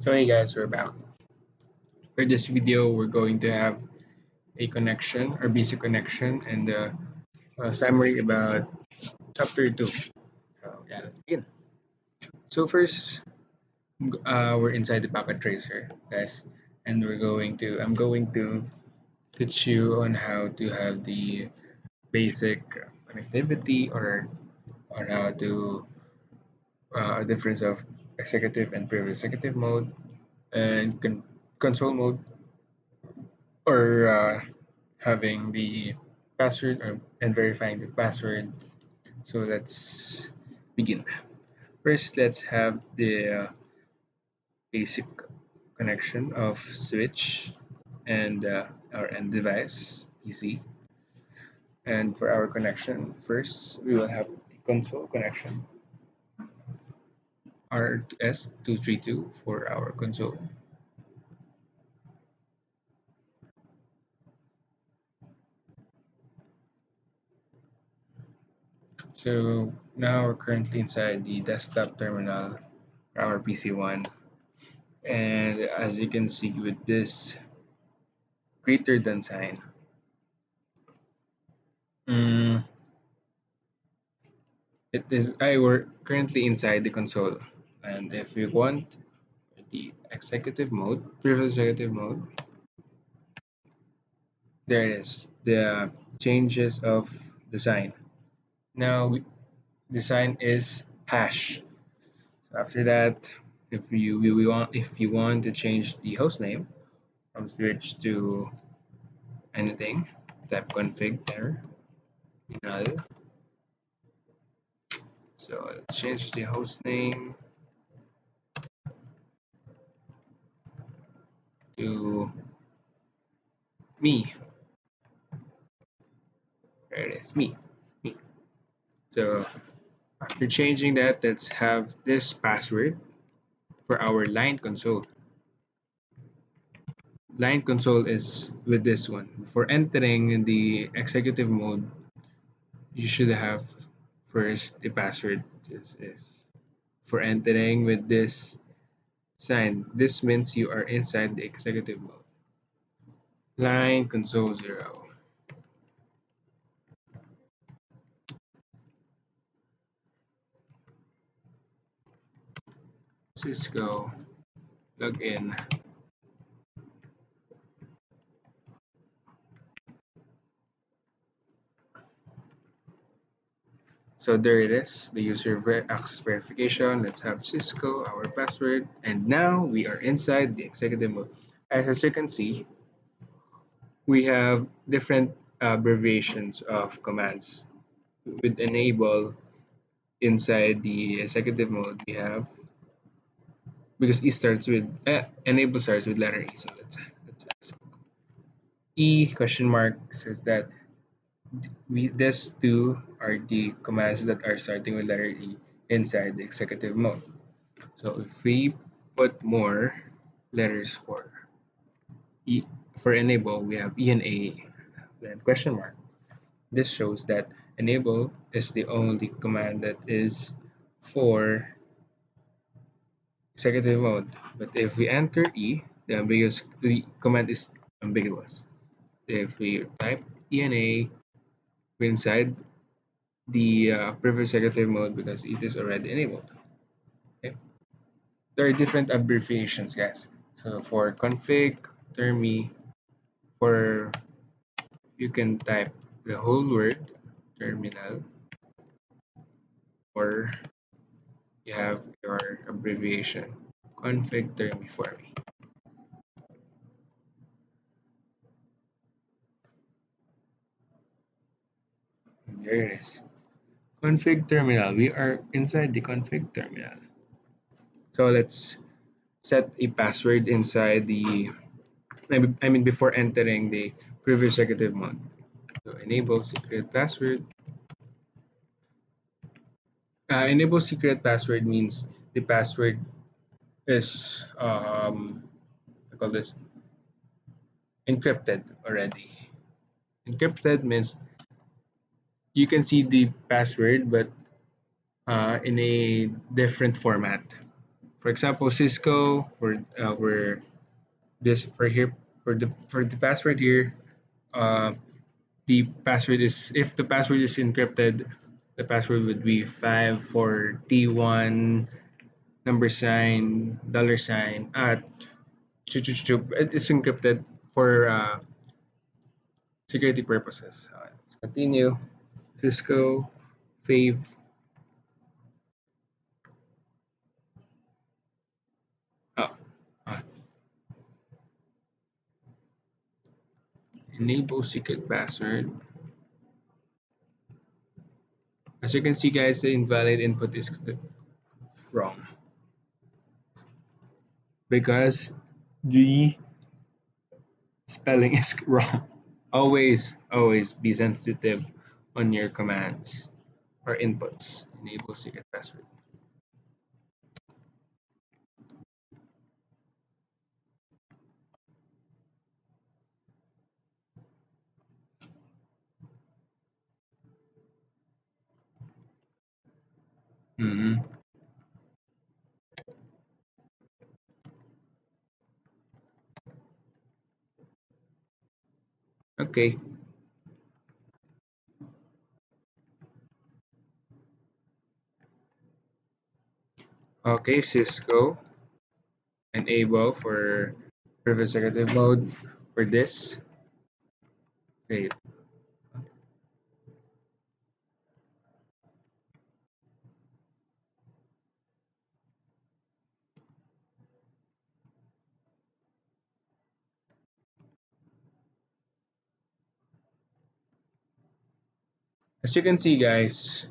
So hey guys, we're back. For this video, we're going to have a connection or basic connection and a summary about chapter 2. So yeah, let's begin. So first, we're inside the packet tracer, guys, and I'm going to teach you on how to have the basic connectivity or how to a difference of executive and pre-executive mode and control mode or having the password and verifying the password. So let's begin. First, let's have the basic connection of switch and our end device PC. And for our connection, first we will have the console connection RS232 for our console. So now we're currently inside the desktop terminal for our PC1. And as you can see with this greater than sign, mm, we're currently inside the console. And if we want the executive mode, previous executive mode, there it is, the changes of the sign. Now the sign is hash. So after that, if you want to change the host name from switch to anything, type config there, null. So let's change the host name to me. There it is, me. So after changing that, let's have this password for our line console. Line console is with this one. For entering in the executive mode, you should have first the password. This is for entering with this sign. This means you are inside the executive mode. Line console 0. Cisco login. So there it is, the user access verification. Let's have Cisco, our password, and now we are inside the executive mode. As you can see, we have different abbreviations of commands. With enable inside the executive mode, we have because E starts with enable starts with letter E. So let's ask. E question mark says that these two are the commands that are starting with letter E inside the executive mode. So if we put more letters E for enable, we have E and A, then question mark. This shows that enable is the only command that is for executive mode. But if we enter E, the command is ambiguous. If we type E and A, we're inside the previous executive mode because it is already enabled. Okay? There are different abbreviations, guys. So for config, termi, for you can type the whole word terminal, or you have your abbreviation config termi for me. And there it is. Config terminal. We are inside the config terminal. So let's set a password inside the I mean before entering the previous executive mode. So enable secret password. Enable secret password means the password is I call this encrypted already. Encrypted means you can see the password, but in a different format. For example, Cisco for this for here for the password here. Uh, the password is if the password is encrypted, the password would be 54T1 number sign dollar sign at it is encrypted for security purposes. Let's continue. Cisco Fave. Oh, uh, enable secret password. As you can see, guys, the invalid input is wrong because the spelling is wrong. Always be sensitive on your commands or inputs. Enable secret password. Hmm. Okay. Okay, Cisco. Enable for private secretive mode for this. Okay. As you can see, guys,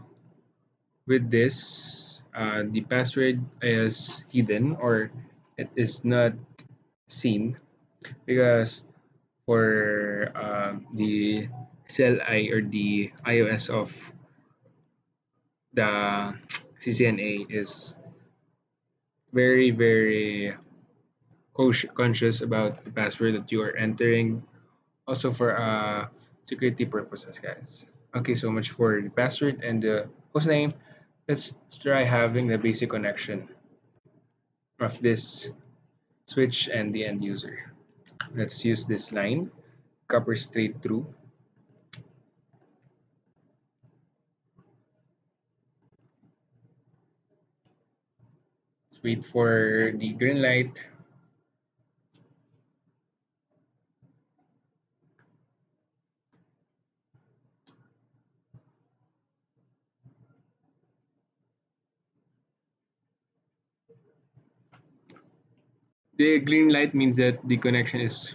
with this, the password is hidden or it is not seen because for the CLI or the iOS of the CCNA is very conscious about the password that you are entering. Also for security purposes, guys. Okay, so much for the password and the hostname. Let's try having the basic connection of this switch and the end user. Let's use this line, copper straight through. Let's wait for the green light. The green light means that the connection is,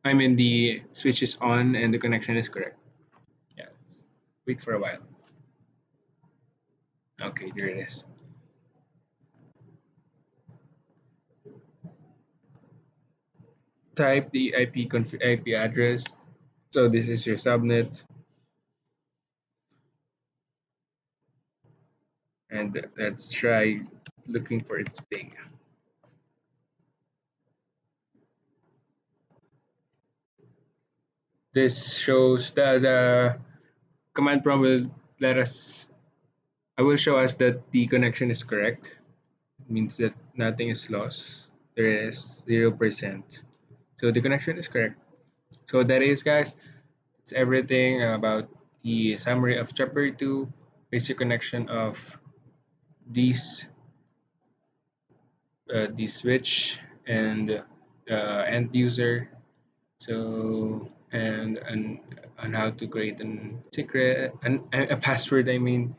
I mean, the switch is on and the connection is correct. Yeah, let's wait for a while. Okay, there it is. Type the IP address. So this is your subnet, and let's try looking for its ping. This shows that the command prompt will let us. I will show us that the connection is correct. It means that nothing is lost. There is 0%. So the connection is correct. So that is, guys. It's everything about the summary of chapter 2, basic connection of these the switch and end user. So and how to create an secret and a password. I mean,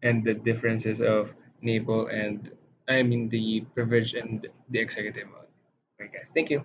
and the differences of enable and I mean the privilege and the executive mode. Okay, guys. Thank you.